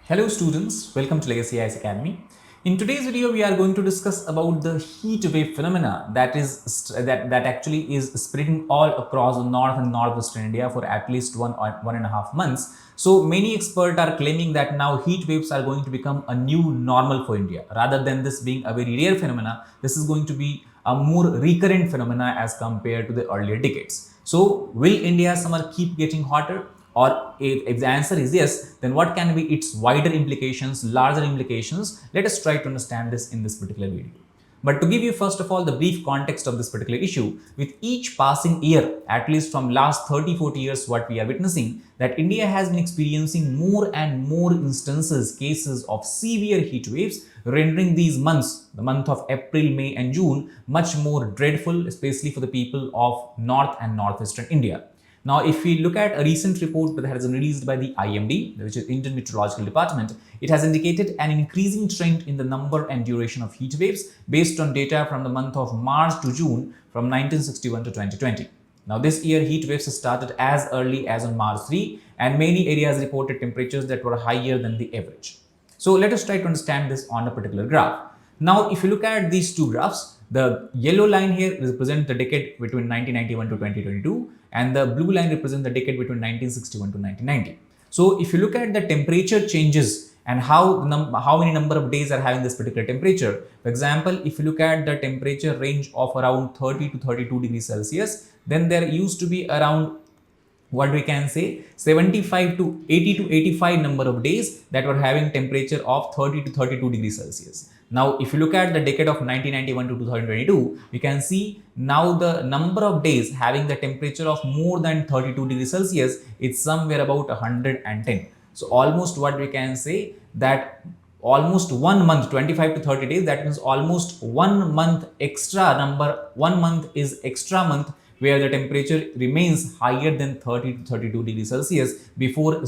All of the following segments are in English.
Hello students, welcome to Legacy IS Academy. In today's video, we are going to discuss about the heat wave phenomena that actually is spreading all across the north and northwestern India for at least 1.5 months. So many experts are claiming that now heat waves are going to become a new normal for India. Rather than this being a very rare phenomena, this is going to be a more recurrent phenomena as compared to the earlier decades. So will India's summer keep getting hotter? Or if the answer is yes, then what can be its wider implications, larger implications? Let us try to understand this in this particular video. But to give you first of all the brief context of this particular issue, with each passing year, at least from last 30-40 years, what we are witnessing, that India has been experiencing more and more instances, cases of severe heat waves, rendering these months, the month of April, May and June, much more dreadful, especially for the people of North and Northwestern India. Now, if we look at a recent report that has been released by the IMD, which is Indian Meteorological Department, it has indicated an increasing trend in the number and duration of heat waves based on data from the month of March to June from 1961 to 2020. Now, this year heat waves started as early as on March 3, and many areas reported temperatures that were higher than the average. So, let us try to understand this on a particular graph. Now, if you look at these two graphs, the yellow line here represents the decade between 1991 to 2022, and the blue line represents the decade between 1961 to 1990. So, if you look at the temperature changes and how many number of days are having this particular temperature, for example, if you look at the temperature range of around 30 to 32 degrees Celsius, then there used to be around what we can say 75 to 80 to 85 number of days that were having temperature of 30 to 32 degrees Celsius. Now, if you look at the decade of 1991 to 2022, we can see now the number of days having the temperature of more than 32 degrees Celsius is somewhere about 110. So, almost what we can say that almost 1 month, 25 to 30 days, that means almost 1 month extra number, 1 month is extra month where the temperature remains higher than 30 to 32 degrees Celsius before it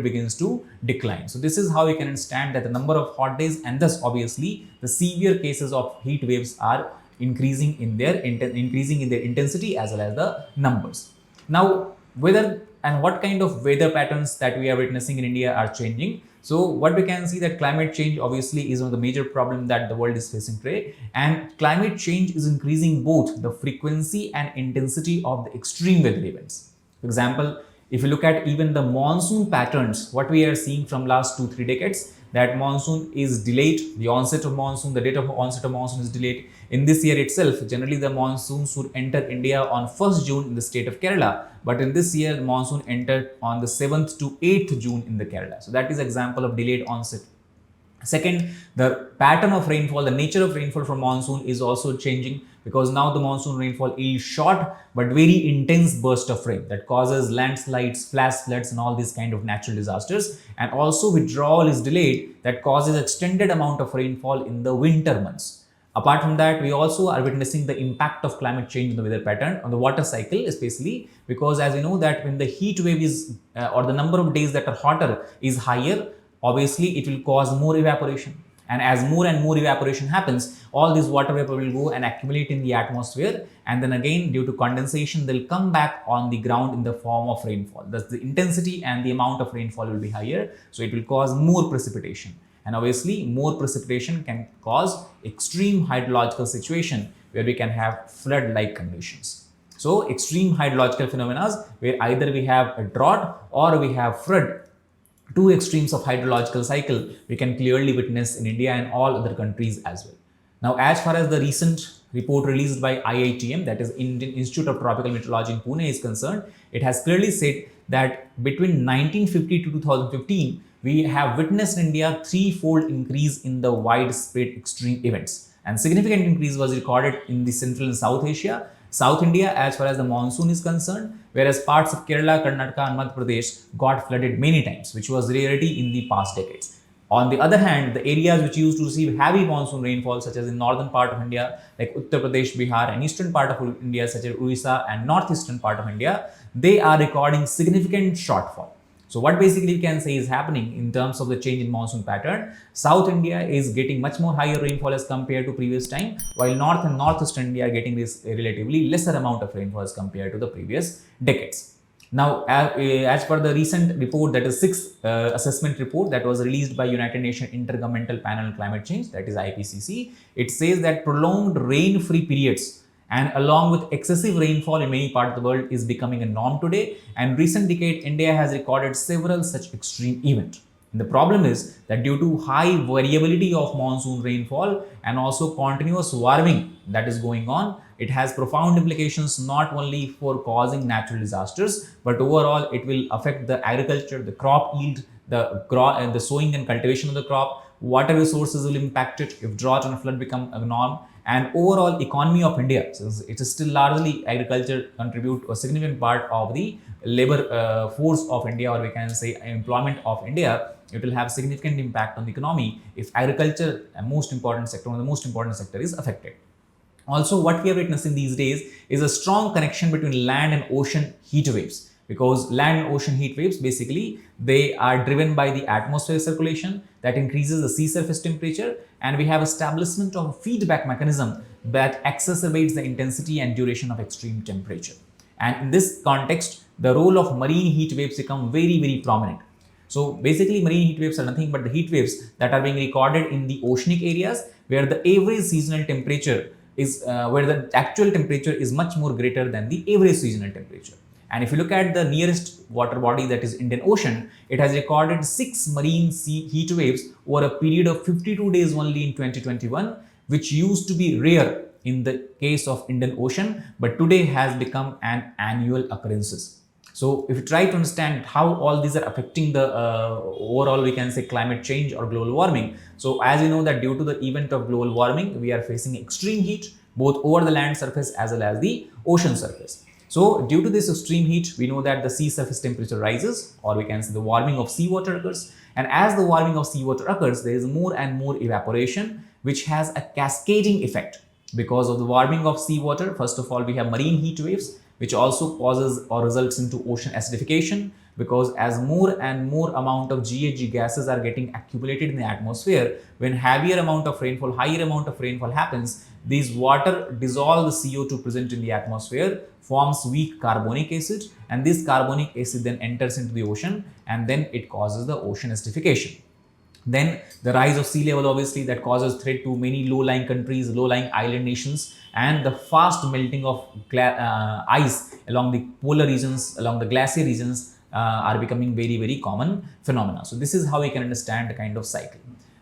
begins to decline. So this is how we can understand that the number of hot days and thus obviously the severe cases of heat waves are increasing in their intensity as well as the numbers. Now, whether and what kind of weather patterns that we are witnessing in India are changing. So what we can see that climate change obviously is one of the major problem that the world is facing today, and climate change is increasing both the frequency and intensity of the extreme weather events. For example, if you look at even the monsoon patterns, what we are seeing from last 2-3 decades, that monsoon is delayed, the onset of monsoon, the date of onset of monsoon is delayed. In this year itself, generally the monsoon should enter India on 1st June in the state of Kerala, but in this year, the monsoon entered on the 7th to 8th June in the Kerala. So that is example of delayed onset. Second, the pattern of rainfall, the nature of rainfall from monsoon is also changing, because now the monsoon rainfall is short but very intense burst of rain that causes landslides, flash floods and all these kind of natural disasters, and also withdrawal is delayed that causes extended amount of rainfall in the winter months. Apart from that, we also are witnessing the impact of climate change on the weather pattern, on the water cycle especially, because as you know that when the heat wave is or the number of days that are hotter is higher, obviously it will cause more evaporation, and as more and more evaporation happens, all this water vapor will go and accumulate in the atmosphere, and then again due to condensation they'll come back on the ground in the form of rainfall. Thus the intensity and the amount of rainfall will be higher, so it will cause more precipitation, and obviously more precipitation can cause extreme hydrological situation where we can have flood like conditions. So extreme hydrological phenomena where either we have a drought or we have flood, two extremes of hydrological cycle we can clearly witness in India and all other countries as well. Now, as far as the recent report released by IITM, that is Indian Institute of Tropical Meteorology in Pune, is concerned, it has clearly said that between 1950 to 2015, we have witnessed in India threefold increase in the widespread extreme events, and significant increase was recorded in the Central and South Asia, South India as far as the monsoon is concerned, whereas parts of Kerala, Karnataka and Madhya Pradesh got flooded many times, which was rarity in the past decades. On the other hand, the areas which used to receive heavy monsoon rainfall, such as in northern part of India, like Uttar Pradesh, Bihar, and eastern part of India, such as Orissa and northeastern part of India, they are recording significant shortfall. So what basically we can say is happening in terms of the change in monsoon pattern, South India is getting much more higher rainfall as compared to previous time, while North and Northeastern India are getting this relatively lesser amount of rainfall as compared to the previous decades. Now, as per the recent report, that is sixth assessment report that was released by United Nations Intergovernmental Panel on Climate Change, that is IPCC, it says that prolonged rain-free periods and along with excessive rainfall in many parts of the world is becoming a norm today. And recent decade, India has recorded several such extreme events. And the problem is that due to high variability of monsoon rainfall and also continuous warming that is going on, it has profound implications not only for causing natural disasters, but overall it will affect the agriculture, the crop yield, the sowing and cultivation of the crop, water resources will impact it if drought and flood become a norm, and overall economy of India, since it is still largely agriculture contribute a significant part of the labor force of India, or we can say employment of India, it will have significant impact on the economy if agriculture, a most important sector, one of the most important sector, is affected. Also, what we are witnessing these days is a strong connection between land and ocean heat waves, because land and ocean heat waves, basically they are driven by the atmospheric circulation that increases the sea surface temperature, and we have establishment of a feedback mechanism that exacerbates the intensity and duration of extreme temperature. And in this context, the role of marine heat waves become very prominent. So basically, marine heat waves are nothing but the heat waves that are being recorded in the oceanic areas where the average seasonal temperature is where the actual temperature is much more greater than the average seasonal temperature. And if you look at the nearest water body, that is Indian Ocean, it has recorded 6 marine sea heat waves over a period of 52 days only in 2021, which used to be rare in the case of Indian Ocean, but today has become an annual occurrences. So if you try to understand how all these are affecting the overall, we can say, climate change or global warming. So as you know that due to the event of global warming, we are facing extreme heat both over the land surface as well as the ocean surface. So due to this extreme heat, we know that the sea surface temperature rises, or we can say the warming of seawater occurs. And as the warming of seawater occurs, there is more and more evaporation, which has a cascading effect. Because of the warming of seawater, first of all, we have marine heat waves, which also causes or results into ocean acidification, because as more and more amount of GHG gases are getting accumulated in the atmosphere, when heavier amount of rainfall, higher amount of rainfall happens, these water dissolve the CO2 present in the atmosphere, forms weak carbonic acid, and this carbonic acid then enters into the ocean, and then it causes the ocean acidification. Then the rise of sea level, obviously, that causes threat to many low-lying countries, low-lying island nations, and the fast melting of ice along the polar regions, along the glacier regions are becoming very common phenomena. So this is how we can understand the kind of cycle.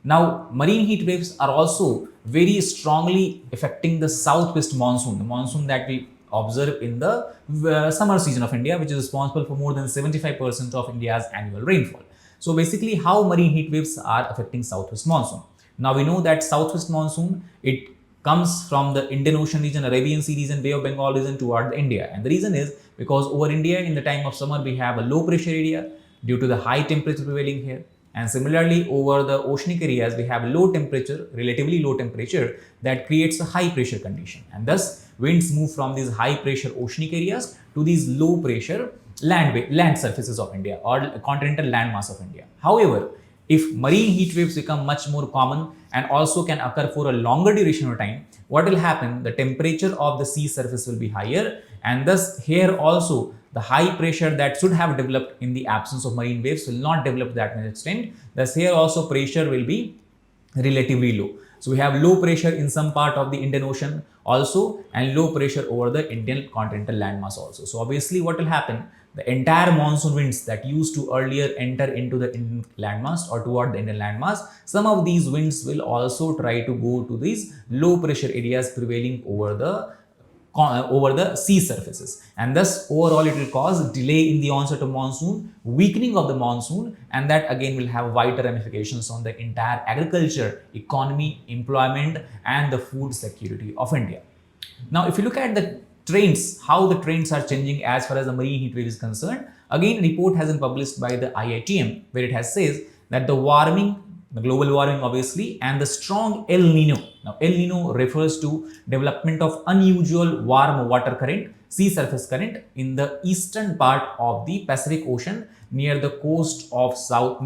Now, marine heat waves are also very strongly affecting the southwest monsoon, the monsoon that we observe in the summer season of India, which is responsible for more than 75% of India's annual rainfall. So basically, how marine heat waves are affecting southwest monsoon. Now we know that southwest monsoon, it comes from the Indian Ocean region, Arabian Sea region, Bay of Bengal region toward India. And the reason is because over India in the time of summer, we have a low pressure area due to the high temperature prevailing here. And similarly, over the oceanic areas, we have low temperature, relatively low temperature, that creates a high pressure condition. And thus, winds move from these high pressure oceanic areas to these low pressure land surfaces of India or continental landmass of India. However, if marine heat waves become much more common and also can occur for a longer duration of time, what will happen? The temperature of the sea surface will be higher, and thus here also the high pressure that should have developed in the absence of marine waves will not develop to that much extent. Thus here also pressure will be relatively low. So we have low pressure in some part of the Indian Ocean also, and low pressure over the Indian continental landmass also. So obviously what will happen? The entire monsoon winds that used to earlier enter into the Indian landmass or toward the Indian landmass, some of these winds will also try to go to these low pressure areas prevailing over the sea surfaces, and thus overall it will cause delay in the onset of monsoon, weakening of the monsoon, and that again will have wider ramifications on the entire agriculture, economy, employment, and the food security of India. Now, if you look at the trends, how the trends are changing as far as the marine heat wave is concerned, again, a report has been published by the IITM where it has says that the global warming obviously, and the strong El Nino. Now, El Nino refers to development of unusual warm water current, sea surface current in the eastern part of the Pacific Ocean near the coast of South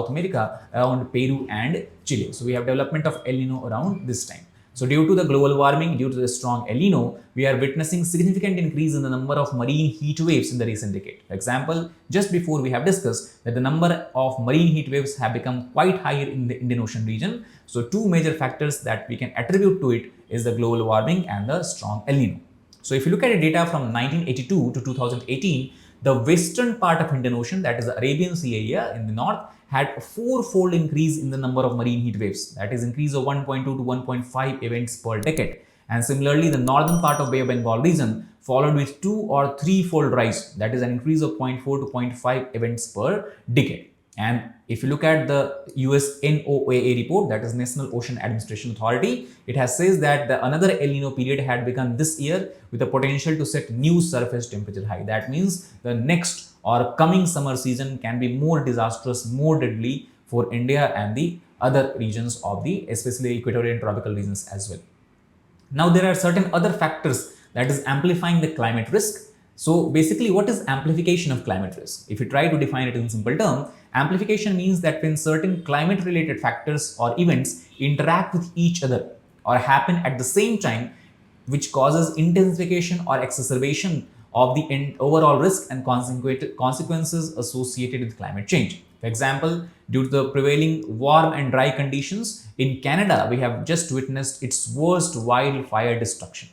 America around Peru and Chile. So we have development of El Nino around this time. So due to the global warming, due to the strong El Nino, we are witnessing significant increase in the number of marine heat waves in the recent decade. For example, just before we have discussed that the number of marine heat waves have become quite higher in the Indian Ocean region. So two major factors that we can attribute to it is the global warming and the strong El Nino. So if you look at the data from 1982 to 2018, the western part of Indian Ocean, that is the Arabian Sea area in the north, had a four-fold increase in the number of marine heat waves. That is increase of 1.2 to 1.5 events per decade. And similarly, the northern part of Bay of Bengal region followed with 2 or 3-fold rise. That is an increase of 0.4 to 0.5 events per decade. And if you look at the US NOAA report, that is National Ocean Administration Authority, it has says that the another El Nino period had begun this year with the potential to set new surface temperature high. That means the next or coming summer season can be more disastrous, more deadly for India and the other regions of the, especially equatorial and tropical regions as well. Now there are certain other factors that is amplifying the climate risk. So basically, what is amplification of climate risk? If you try to define it in simple term, amplification means that when certain climate related factors or events interact with each other or happen at the same time, which causes intensification or exacerbation of the overall risk and consequences associated with climate change. For example, due to the prevailing warm and dry conditions in Canada, we have just witnessed its worst wildfire destruction.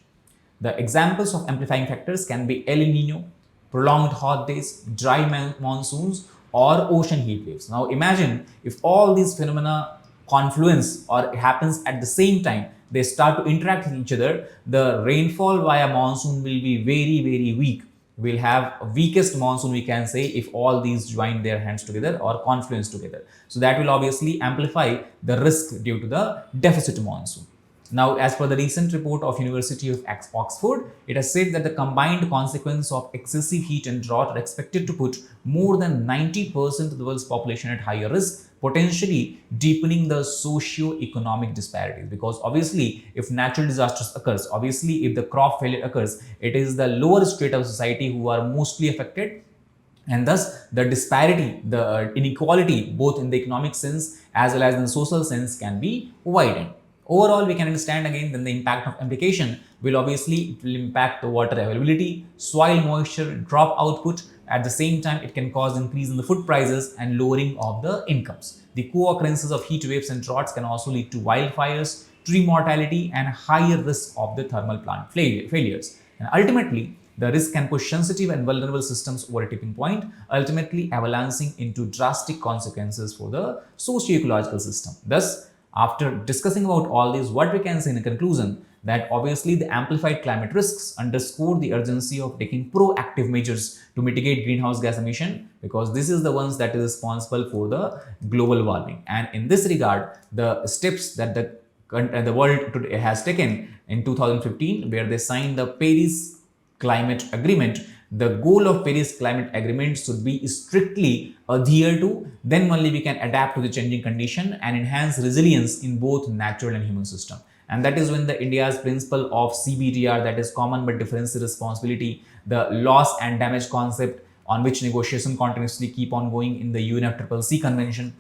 The examples of amplifying factors can be El Nino, prolonged hot days, dry monsoons, or ocean heat waves. Now imagine if all these phenomena confluence or happens at the same time, they start to interact with each other, the rainfall via monsoon will be very, very weak. We'll have a weakest monsoon, we can say, if all these join their hands together or confluence together. So that will obviously amplify the risk due to the deficit monsoon. Now, as per the recent report of University of Oxford, it has said that the combined consequence of excessive heat and drought are expected to put more than 90% of the world's population at higher risk, potentially deepening the socio-economic disparities. Because obviously, if natural disasters occurs, obviously if the crop failure occurs, it is the lower strata of society who are mostly affected, and thus the disparity, the inequality, both in the economic sense as well as in the social sense, can be widened. Overall, we can understand again then the impact of amplification will obviously it will impact the water availability, soil moisture, crop output. At the same time, it can cause increase in the food prices and lowering of the incomes. The co-occurrences of heat waves and droughts can also lead to wildfires, tree mortality, and higher risk of the thermal plant failures. And ultimately, the risk can push sensitive and vulnerable systems over a tipping point, ultimately avalanching into drastic consequences for the socio-ecological system. Thus, after discussing about all this, what we can say in a conclusion that obviously the amplified climate risks underscore the urgency of taking proactive measures to mitigate greenhouse gas emission, because this is the ones that is responsible for the global warming. And in this regard, the steps that the world today has taken in 2015, where they signed the Paris Climate Agreement, the goal of Paris Climate Agreement should be strictly adhered to, then only we can adapt to the changing condition and enhance resilience in both natural and human system. And that is when the India's principle of CBDR, that is common but differential responsibility, the loss and damage concept on which negotiation continuously keep on going in the UNFCCC convention,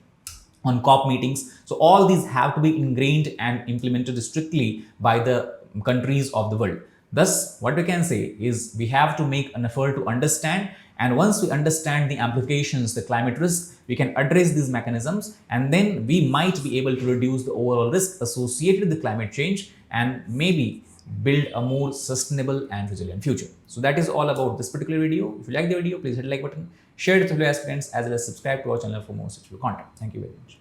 on COP meetings. So all these have to be ingrained and implemented strictly by the countries of the world. Thus, what we can say is we have to make an effort to understand, and once we understand the implications, the climate risk, we can address these mechanisms, and then we might be able to reduce the overall risk associated with the climate change and maybe build a more sustainable and resilient future. So that is all about this particular video. If you like the video, please hit the like button, share it with your friends, as well as subscribe to our channel for more such content. Thank you very much.